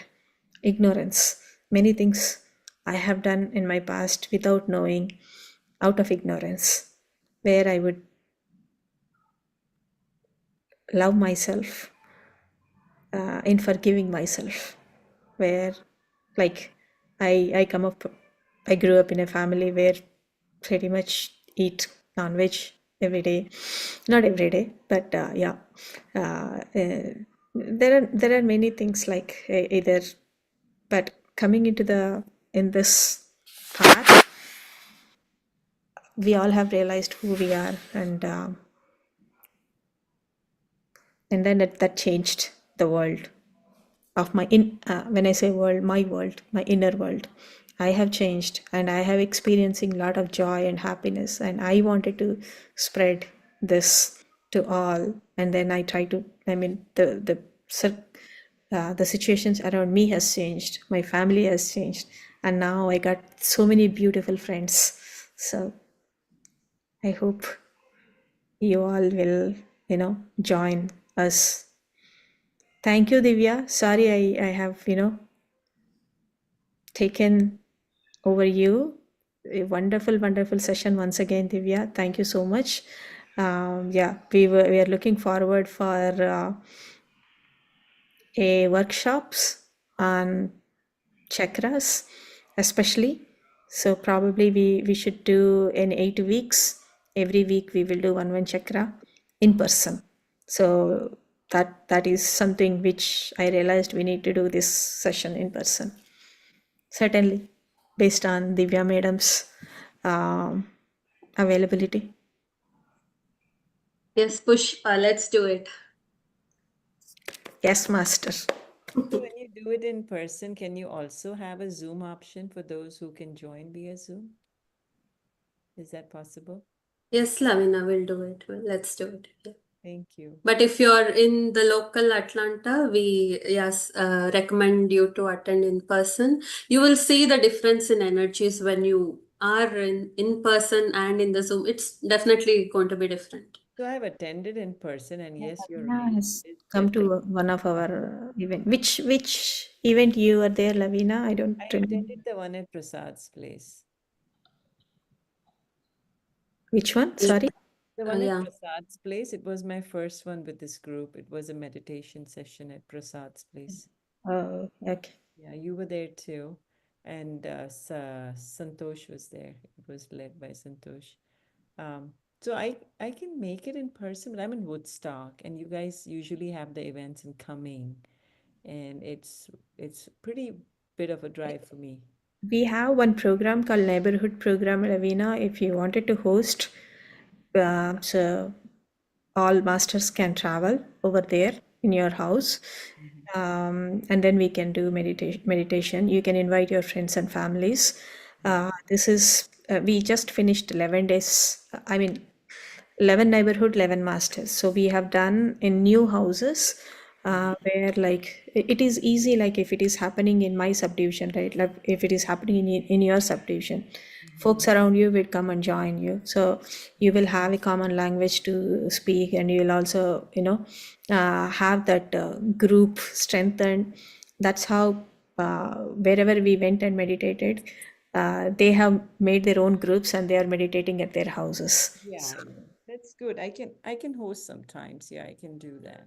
ignorance. Many things I have done in my past without knowing, out of ignorance, where I would love myself in forgiving myself, where like I grew up in a family where pretty much eat non-veg every day. Not every day, but yeah. There are many things like either, but coming in this path, we all have realized who we are, and then that changed the world of my when I say world, my inner world. I have changed, and I have experiencing a lot of joy and happiness, and I wanted to spread this to all, and then I try to, I mean, the situations around me has changed, my family has changed, and now I got so many beautiful friends. So I hope you all will, join us. Thank you, Divya. Sorry, I have, taken over you. A wonderful, wonderful session once again, Divya. Thank you so much. Yeah, we are looking forward for a workshops on chakras, especially. So probably we should do in 8 weeks. Every week we will do one chakra in person. So that is something which I realized we need to do this session in person. Certainly, based on Divya Madam's um, availability. Yes, Pushpa, let's do it. Yes, Master. So when you do it in person, can you also have a Zoom option for those who can join via Zoom? Is that possible? Yes, Lavina, we'll do it. Let's do it. Yeah. Thank you. But if you're in the local Atlanta, we recommend you to attend in person. You will see the difference in energies when you are in person and in the Zoom. It's definitely going to be different. So I've attended in person, and yes, you're Lavina right. has It's come to different. one of our event. Which event you were there, Lavina? I don't I remember. attended the one at Prasad's place. Which one? Sorry. The one at Yeah. Prasad's place, it was my first one with this group. It was a meditation session at Prasad's place. Oh, okay. Yeah, you were there too. And Santosh was there. It was led by Santosh. So I can make it in person, but I'm in Woodstock, and you guys usually have the events in Cumming, and it's pretty bit of a drive for me. We have one program called Neighborhood Program, Lavina. If you wanted to host, so all masters can travel over there in your house, and then we can do meditation. You can invite your friends and families. This is we just finished 11 days. I mean, 11 neighborhood, 11 masters. So we have done in new houses where like it is easy, like if it is happening in my subdivision, right? Like if it is happening in your subdivision, folks around you will come and join you. So you will have a common language to speak, and you will also, have that group strengthened. That's how wherever we went and meditated, they have made their own groups and they are meditating at their houses. Yeah, that's good. I can host sometimes. Yeah, I can do that.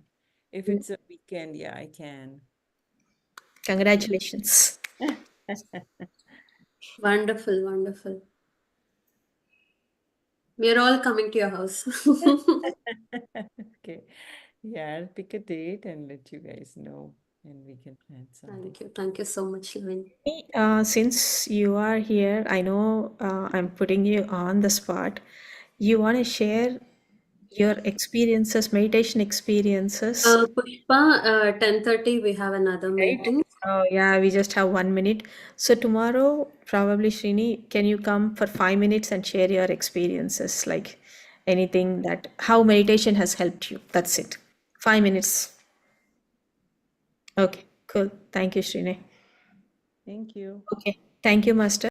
If it's a weekend, yeah, I can. Congratulations. Wonderful, wonderful. We are all coming to your house. Okay. Yeah, I'll pick a date and let you guys know, and we can plan something. Thank you. Thank you so much, Lavin. Since you are here, I know I'm putting you on the spot. You want to share your experiences, meditation experiences, Pushpa, 10:30, we have another right? meeting. Oh, yeah, we just have 1 minute. So tomorrow, probably Srini, can you come for 5 minutes and share your experiences, like anything that how meditation has helped you? That's it. 5 minutes. Okay, cool. Thank you, Srini. Thank you. Okay, thank you, Master.